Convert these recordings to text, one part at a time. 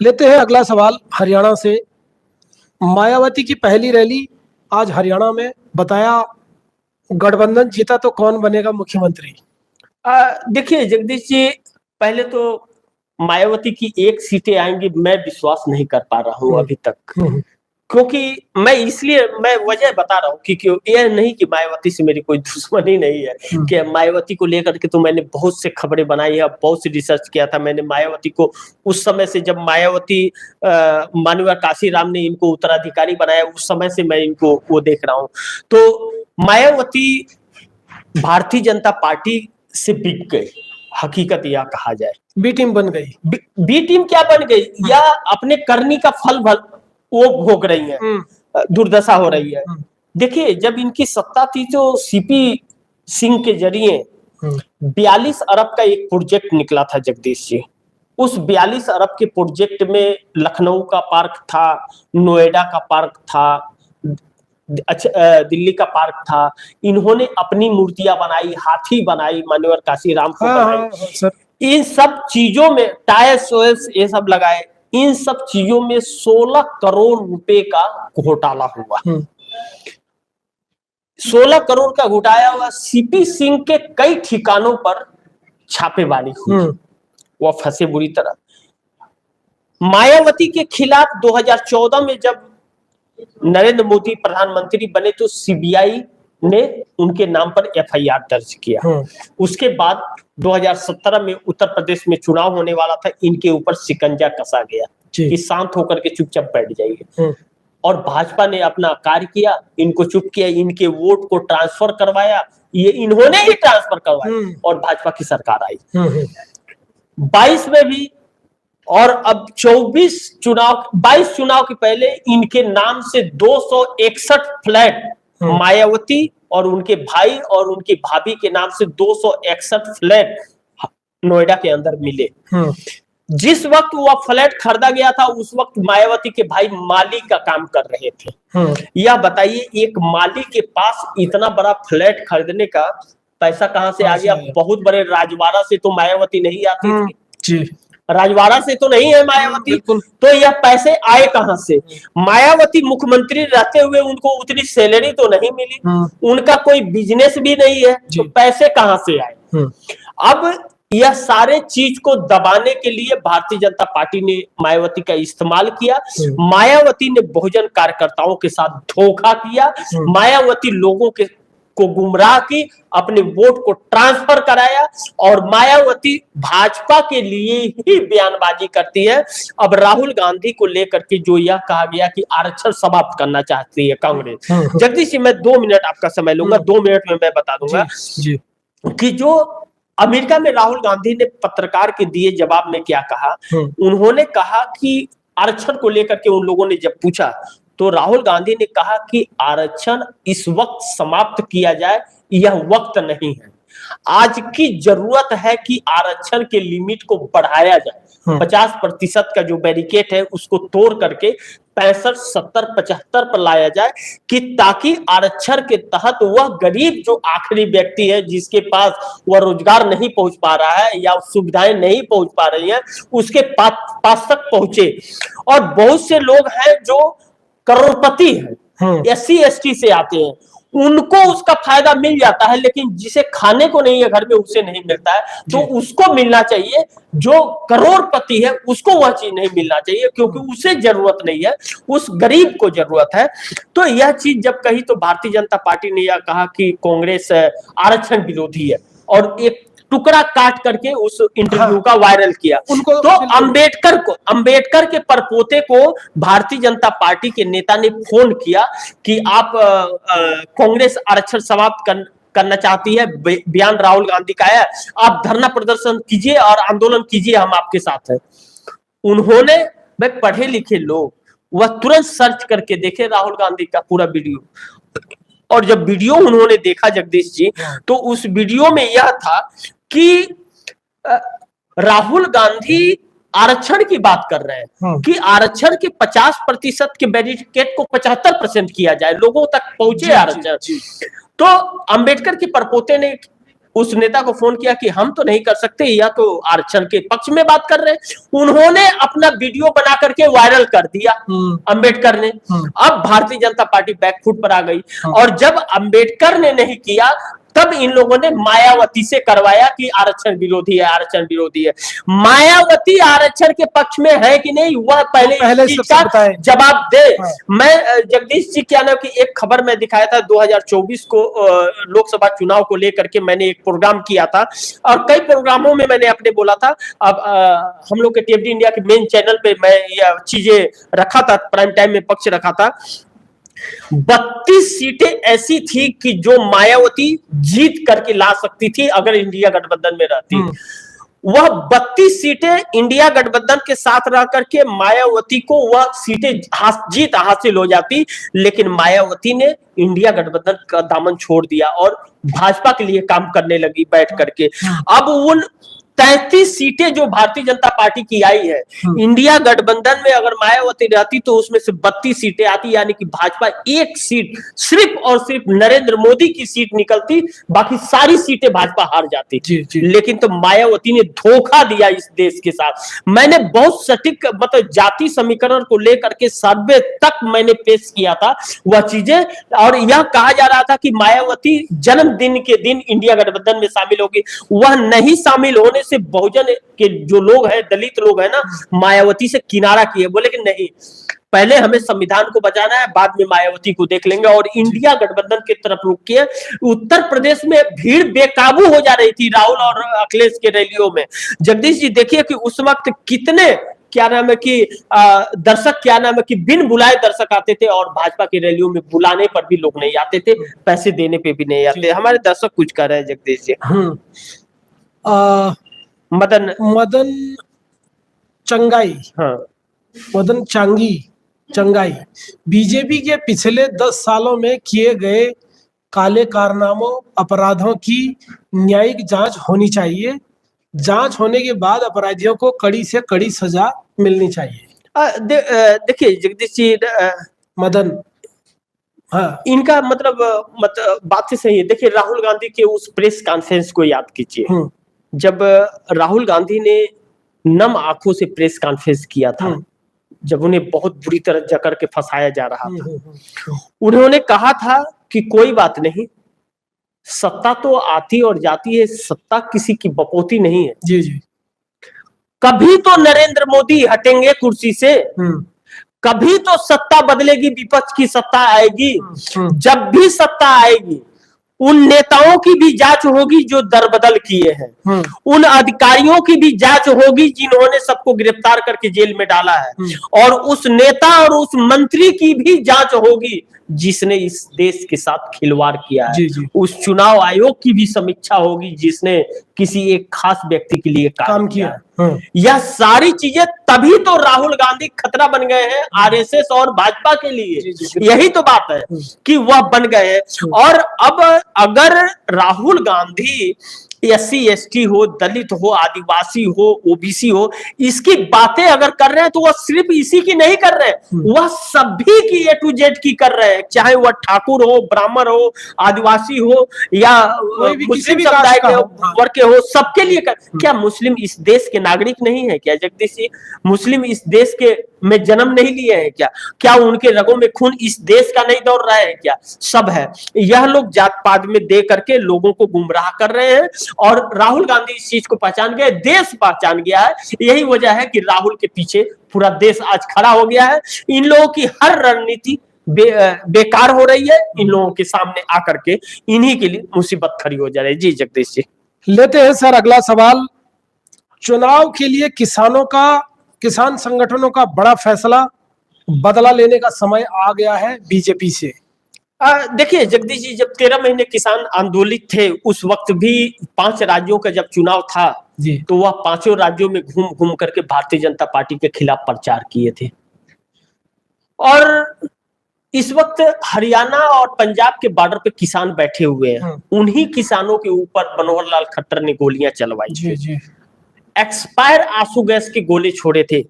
लेते हैं अगला सवाल हरियाणा से। मायावती की पहली रैली आज हरियाणा में, बताया गठबंधन जीता तो कौन बनेगा मुख्यमंत्री। देखिए जगदीश जी, पहले तो मायावती की 1 सीटें आएंगी, मैं विश्वास नहीं कर पा रहा हूं अभी तक, क्योंकि मैं वजह बता रहा हूँ कि क्यों। यह नहीं कि मायावती से मेरी कोई दुश्मनी नहीं है, कि मायावती को लेकर के तो मैंने बहुत से खबरें बनाई है, बहुत सी रिसर्च किया था मैंने मायावती को। उस समय से जब मायावती माननीय काशीराम ने इनको उत्तराधिकारी बनाया, उस समय से मैं इनको वो देख रहा हूँ। तो मायावती भारतीय जनता पार्टी से बिक गई, हकीकत यह कहा जाए। बी टीम बन गई। बी टीम क्या बन गई, या अपने करनी का फल वो भोग रही है, दुर्दशा हो रही है। देखिए जब इनकी सत्ता थी तो सीपी सिंह के जरिए 42 अरब का एक प्रोजेक्ट निकला था जगदीश जी। उस 42 अरब के प्रोजेक्ट में लखनऊ का पार्क था, नोएडा का पार्क था, दिल्ली का पार्क था। इन्होंने अपनी मूर्तियां बनाई, हाथी बनाई, मान्यवर काशीराम को बनाई। इन सब चीजों में टायर्स ये सब लगाए। इन सब चीजों में 16 करोड़ रुपए का घोटाला हुआ। 16 करोड़ का घोटाला हुआ। सीपी सिंह के कई ठिकानों पर छापेमारी हुई, वो फंसे बुरी तरह। मायावती के खिलाफ 2014 में जब नरेंद्र मोदी प्रधानमंत्री बने तो सीबीआई ने उनके नाम पर एफआईआर दर्ज किया। उसके बाद 2017 में उत्तर प्रदेश में चुनाव होने वाला था, इनके ऊपर शिकंजा कसा गया कि शांत होकर के चुपचाप बैठ जाइए। और भाजपा ने अपना कार्य किया, इनको चुप किया, इनके वोट को ट्रांसफर करवाया, ये इन्होंने ही ट्रांसफर करवाया और भाजपा की सरकार आई। 22 में भी, और अब 22 चुनाव के पहले इनके नाम से 261 फ्लैट मायावती और उनके भाई और उनकी भाभी के नाम से 261 फ्लैट नोएडा के अंदर मिले। जिस वक्त वह फ्लैट खरीदा गया था उस वक्त मायावती के भाई माली का काम कर रहे थे। यह बताइए एक माली के पास इतना बड़ा फ्लैट खरीदने का पैसा कहां से आ गया। बहुत बड़े राजवाड़ा से तो मायावती नहीं आती थी, राजवाड़ा से तो नहीं है मायावती, तो यह पैसे आए कहां से। मायावती मुख्यमंत्री रहते हुए उनको उतनी सैलरी तो नहीं मिली, उनका कोई बिजनेस भी नहीं है, तो पैसे कहां से आए। अब यह सारे चीज को दबाने के लिए भारतीय जनता पार्टी ने मायावती का इस्तेमाल किया। मायावती ने बहुजन कार्यकर्ताओं के साथ धोखा किया, मायावती लोगों को गुमराह की, अपने वोट को ट्रांसफर कराया, और मायावती भाजपा के लिए ही बयानबाजी करती है। अब राहुल गांधी को लेकर के जो यह कहा गया कि आरक्षण समाप्त करना चाहती है कांग्रेस। जगदीश जी, मैं 2 मिनट आपका समय लूंगा, 2 मिनट में मैं बता दूंगा कि जो अमेरिका में राहुल गांधी ने पत्रकार के दिए जवाब में क्या कहा। उन्होंने कहा कि आरक्षण को लेकर के उन लोगों ने जब पूछा तो राहुल गांधी ने कहा कि आरक्षण इस वक्त समाप्त किया जाए, यह वक्त नहीं है। आज की जरूरत है कि आरक्षण के लिमिट को बढ़ाया जाए। 50% का जो बैरिकेड है उसको तोड़ करके 65, 70, 75 पर लाया जाए, कि ताकि आरक्षण के तहत वह गरीब जो आखिरी व्यक्ति है जिसके पास वह रोजगार नहीं पहुंच पा रहा है या सुविधाएं नहीं पहुंच पा रही हैं, उसके पास तक पहुंचे। और बहुत से लोग हैं जो करोड़पति है, SC ST से आते हैं, उनको उसका फायदा मिल जाता है, लेकिन जिसे खाने को नहीं है घर में उसे नहीं मिलता है। तो उसको मिलना चाहिए, जो करोड़पति है उसको वह चीज नहीं मिलना चाहिए, क्योंकि उसे जरूरत नहीं है, उस गरीब को जरूरत है। तो यह चीज जब कही तो भारतीय जनता पार्टी ने यह कहा कि कांग्रेस आरक्षण विरोधी है, और एक टुकड़ा काट करके उस इंटरव्यू का वायरल किया। तो अंबेडकर के परपोते को भारतीय जनता पार्टी के नेता ने फोन किया कि आप कांग्रेस आरक्षण समाप्त करना चाहती है, बयान राहुल गांधी का है, आप धरना प्रदर्शन कीजिए और आंदोलन कीजिए, हम आपके साथ हैं। उन्होंने, भाई पढ़े लिखे लोग, वह तुरंत सर्च करके देखे राहुल गांधी का पूरा वीडियो, और जब वीडियो उन्होंने देखा जगदीश जी, तो उस वीडियो में यह था कि राहुल गांधी आरक्षण की बात कर रहे हैं कि आरक्षण के 50% के बैरिकेड को 75% किया जाए, लोगों तक पहुंचे आरक्षण। तो अंबेडकर के परपोते ने उस नेता को फोन किया कि हम तो नहीं कर सकते, या तो आरक्षण के पक्ष में बात कर रहे हैं। उन्होंने अपना वीडियो बना करके वायरल कर दिया अंबेडकर ने। अब भारतीय जनता पार्टी बैकफुट पर आ गई, और जब अंबेडकर ने नहीं किया तब इन लोगों ने मायावती से करवाया कि आरक्षण विरोधी है, आरक्षण विरोधी है। मायावती आरक्षण के पक्ष में है कि नहीं, वह पहले इस चीज का जवाब दे। मैं जगदीश जी क्या नाम की एक खबर में दिखाया था 2024 को लोकसभा चुनाव को लेकर के मैंने एक प्रोग्राम किया था, और कई प्रोग्रामों में मैंने अपने बोला था। अब हम लोग के टीएफडी इंडिया के मेन चैनल पे मैं यह चीजें रखा था, प्राइम टाइम में पक्ष रखा था। 32 सीटें ऐसी थी कि जो मायावती जीत करके ला सकती थी अगर इंडिया गठबंधन में रहती। वह 32 सीटें इंडिया गठबंधन के साथ रह करके मायावती को वह सीटें जीत हासिल हो जाती, लेकिन मायावती ने इंडिया गठबंधन का दामन छोड़ दिया और भाजपा के लिए काम करने लगी बैठ करके। अब उन 33 सीटें जो भारतीय जनता पार्टी की आई है, इंडिया गठबंधन में अगर मायावती रहती तो उसमें से 32 सीटें आती, यानी कि भाजपा एक सीट सिर्फ और सिर्फ नरेंद्र मोदी की सीट निकलती, बाकी सारी सीटें भाजपा हार जाती। जी। लेकिन तो मायावती ने धोखा दिया इस देश के साथ। मैंने बहुत सटीक मतलब जाति समीकरण को लेकर के सर्वे तक मैंने पेश किया था वह चीजें, और यह कहा जा रहा था कि मायावती जन्मदिन के दिन इंडिया गठबंधन में शामिल होगी। वह नहीं शामिल होने से बहुजन के जो लोग हैं, दलित लोग हैं ना, मायावती से किनारा किए, बोले कि नहीं पहले हमें संविधान को बचाना है, बाद में मायावती को देख लेंगे, और इंडिया गठबंधन की तरफ रुक किए। उत्तर प्रदेश में भीड़ बेकाबू हो जा रही थी राहुल और अखिलेश के रैलियों में। जगदीश जी देखिए कि उस वक्त कितने क्या नाम है कि दर्शक क्या नाम है कि बिन बुलाए दर्शक आते थे, और भाजपा की रैलियों में बुलाने पर भी लोग नहीं आते थे, पैसे देने पे भी नहीं आते। हमारे दर्शक कुछ कर रहे हैं जगदीश जी। मदन चंगाई, हाँ, मदन चंगाई बीजेपी के पिछले 10 सालों में किए गए काले कारनामों अपराधों की न्यायिक जांच होनी चाहिए। जांच होने के बाद अपराधियों को कड़ी से कड़ी सजा मिलनी चाहिए। देखिए जगदीश जी, मदन, हाँ, इनका मतलब बात से सही है। देखिए राहुल गांधी के उस प्रेस कॉन्फ्रेंस को याद कीजिए, जब राहुल गांधी ने नम आंखों से प्रेस कॉन्फ्रेंस किया था, जब उन्हें बहुत बुरी तरह जकड़ के फंसाया जा रहा था। उन्होंने कहा था कि कोई बात नहीं, सत्ता तो आती और जाती है, सत्ता किसी की बपोती नहीं है। जी जी। कभी तो नरेंद्र मोदी हटेंगे कुर्सी से, कभी तो सत्ता बदलेगी, विपक्ष की सत्ता आएगी। जब भी सत्ता आएगी उन नेताओं की भी जांच होगी जो दरबदल किए हैं, उन अधिकारियों की भी जांच होगी जिन्होंने सबको गिरफ्तार करके जेल में डाला है, और उस नेता और उस मंत्री की भी जांच होगी जिसने इस देश के साथ खिलवाड़ किया है। जी। उस चुनाव आयोग की भी समीक्षा होगी जिसने किसी एक खास व्यक्ति के लिए काम किया। यह सारी चीजें तभी तो राहुल गांधी खतरा बन गए हैं आरएसएस और भाजपा के लिए। यही तो बात है कि वह बन गए हैं। और अब अगर राहुल गांधी SC ST हो, दलित हो, आदिवासी हो, ओबीसी हो, इसकी बातें अगर कर रहे हैं तो वह सिर्फ इसी की नहीं कर रहे हैं, वह सभी की A to Z की कर रहे हैं, चाहे वह ठाकुर हो, ब्राह्मण हो, आदिवासी हो, या मुस्लिम समुदाय के वर्ग के हो, सबके लिए कर। क्या मुस्लिम इस देश के नागरिक नहीं है क्या जगदीश जी? मुस्लिम इस देश के में जन्म नहीं लिए हैं क्या? क्या उनके रगों में खून इस देश का नहीं दौड़ रहा है क्या? सब है। यह लोग जात पात में दे करके लोगों को गुमराह कर रहे हैं, और राहुल गांधी इस चीज को पहचान गए, देश पहचान गया है। यही वजह है कि राहुल के पीछे पूरा देश आज खड़ा हो गया है। इन लोगों की हर रणनीति बेकार हो रही है। इन लोगों के सामने आकर के इन्हीं के लिए मुसीबत खड़ी हो जा रही है। जी जगदीश जी, लेते हैं सर अगला सवाल। चुनाव के लिए किसान संगठनों का बड़ा फैसला, बदला लेने का समय आ गया है बीजेपी से। देखिए जगदीश जी, जब 13 महीने किसान आंदोलित थे उस वक्त भी 5 राज्यों का जब चुनाव था जी, तो वह 5 राज्यों में घूम घूम करके भारतीय जनता पार्टी के खिलाफ प्रचार किए थे। और इस वक्त हरियाणा और पंजाब के बॉर्डर पे किसान बैठे हुए हैं, उन्हीं किसानों के ऊपर मनोहर लाल खट्टर ने गोलियां चलवाई जी, जी। एक्सपायर आंसू गैस के गोले छोड़े थे।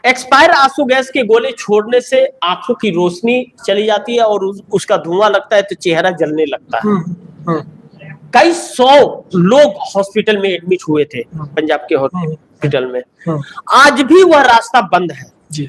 एक्सपायर आंसू गैस के गोले छोड़ने से आंखों की रोशनी चली जाती है और उसका धुआं लगता है तो चेहरा जलने लगता है। कई 100 लोग हॉस्पिटल में एडमिट हुए थे पंजाब के हॉस्पिटल में। आज भी वह रास्ता बंद है जी।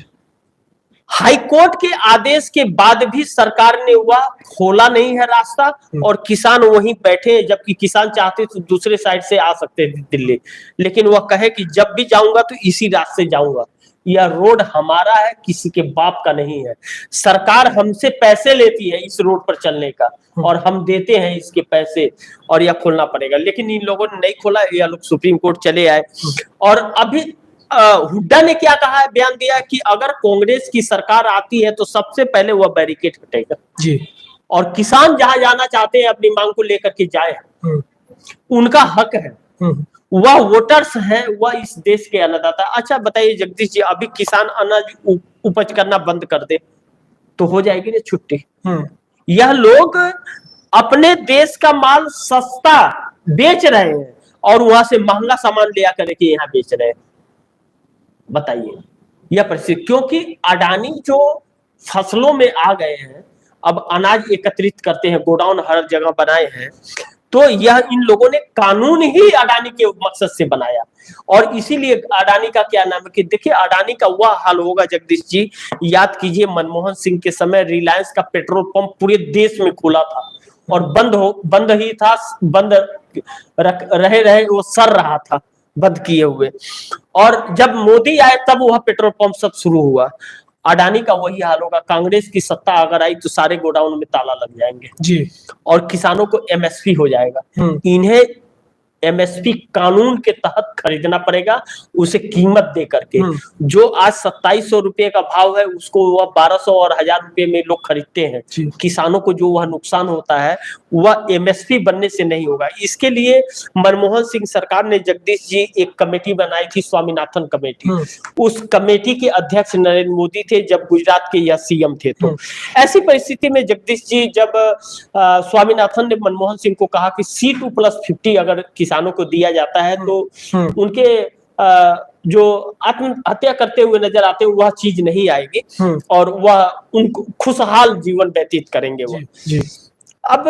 हाईकोर्ट के आदेश के बाद भी सरकार ने वह खोला नहीं है रास्ता, और किसान वहीं बैठे हैं, जबकि किसान चाहते तो दूसरे साइड से आ सकते थे दिल्ली, लेकिन वह कहे कि जब भी जाऊंगा तो इसी रास्ते जाऊंगा। यह रोड हमारा है, किसी के बाप का नहीं है। सरकार हमसे पैसे लेती है इस रोड पर चलने का, और हम देते हैं इसके पैसे, और यह खोलना पड़ेगा। लेकिन इन लोगों ने नहीं खोला, यह लोग सुप्रीम कोर्ट चले आए। और अभी हुड्डा ने क्या कहा है, बयान दिया कि अगर कांग्रेस की सरकार आती है तो सबसे पहले वह बैरिकेड हटेगा जी। और किसान जहां जाना चाहते हैं अपनी मांग को लेकर के जाए, उनका हक है, वह वोटर्स है, वह इस देश के अन्नदाता। अच्छा बताइए जगदीश जी, अभी किसान अनाज उपज करना बंद कर दे तो हो जाएगी ना छुट्टी। यह लोग अपने देश का माल सस्ता बेच रहे हैं और वहां से महंगा सामान ले आकर के यहाँ बेच रहे हैं। बताइए यह परिस्थिति, क्योंकि अडानी जो फसलों में आ गए हैं, अब अनाज एकत्रित करते हैं, गोडाउन हर जगह बनाए हैं, तो यह इन लोगों ने कानून ही अडानी के मकसद से बनाया। और इसीलिए अडानी का क्या नाम है कि देखिए अडानी का वह हाल होगा जगदीश जी, याद कीजिए मनमोहन सिंह के समय रिलायंस का पेट्रोल पंप पूरे देश में खुला था और बंद ही था, बंद रहे वो सर रहा था बंद किए हुए, और जब मोदी आए तब वह पेट्रोल पंप सब शुरू हुआ। अडानी का वही हाल होगा, कांग्रेस की सत्ता अगर आई तो सारे गोडाउन में ताला लग जाएंगे जी, और किसानों को एमएसपी हो जाएगा। इन्हें एमएसपी कानून के तहत खरीदना पड़ेगा, उसे कीमत दे करके। जो आज 2700 रुपए का भाव है उसको वह 1200 और 1000 रुपए में लोग खरीदते हैं। किसानों को जो वह नुकसान होता है वह एमएसपी बनने से नहीं होगा। इसके लिए मनमोहन सिंह सरकार ने जगदीश जी एक कमेटी बनाई थी, स्वामीनाथन कमेटी। उस कमेटी के अध्यक्ष नरेंद्र मोदी थे जब गुजरात के यह सीएम थे। तो ऐसी परिस्थिति में जगदीश जी जब स्वामीनाथन ने मनमोहन सिंह को कहा कि C2+50 अगर किसानों को दिया जाता है तो उनके जो आत्महत्या करते हुए नजर आते हैं वह चीज नहीं आएगी और वह उनको खुशहाल जीवन व्यतीत करेंगे वो। अब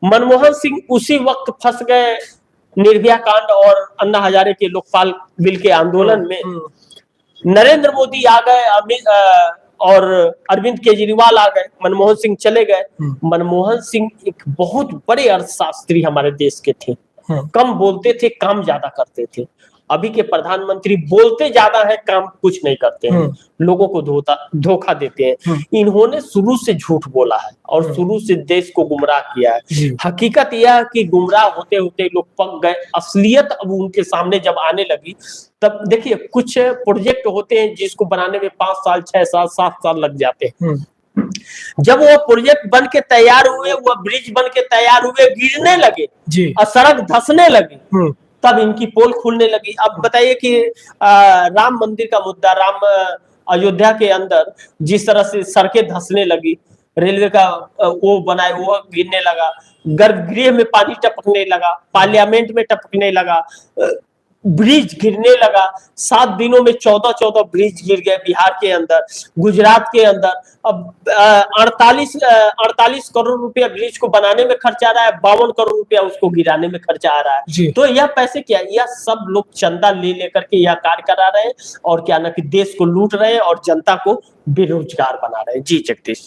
मनमोहन सिंह उसी वक्त फंस गए निर्भया कांड और अन्ना हजारे के लोकपाल बिल के आंदोलन में। नरेंद्र मोदी आ गए और अरविंद केजरीवाल आ गए, मनमोहन सिंह चले गए। मनमोहन सिंह एक बहुत बड़े अर्थशास्त्री हमारे देश के थे, कम बोलते थे, काम ज्यादा करते थे। अभी के प्रधानमंत्री बोलते ज्यादा है, काम कुछ नहीं करते हैं, लोगों को धोखा देते हैं। इन्होंने शुरू से झूठ बोला है और शुरू से देश को गुमराह किया है। हकीकत यह है कि गुमराह होते होते लोग पक गए, असलियत अब उनके सामने जब आने लगी तब देखिए कुछ प्रोजेक्ट होते हैं जिसको बनाने में 5 साल 6 साल 7 साल लग जाते हैं। जब वो प्रोजेक्ट बन के तैयार हुए, वो ब्रिज बन के तैयार हुए, गिरने लगे और सड़क धंसने लगी, तब इनकी पोल खुलने लगी। अब बताइए कि राम मंदिर का मुद्दा, राम अयोध्या के अंदर जिस तरह से सड़कें धंसने लगी, रेलवे का वो बनाए वो गिरने लगा, गर्भगृह में पानी टपकने लगा, पार्लियामेंट में टपकने लगा, ब्रिज गिरने लगा। 7 दिनों में 14 ब्रिज गिर गए बिहार के अंदर, गुजरात के अंदर। अब 48 करोड़ रुपया ब्रिज को बनाने में खर्चा आ रहा है, 52 करोड़ रुपया उसको गिराने में खर्चा आ रहा है। तो यह पैसे क्या, यह सब लोग चंदा ले लेकर के यह कार्य करा रहे हैं और क्या ना कि देश को लूट रहे हैं और जनता को बेरोजगार बना रहे हैं। जी जगदीश।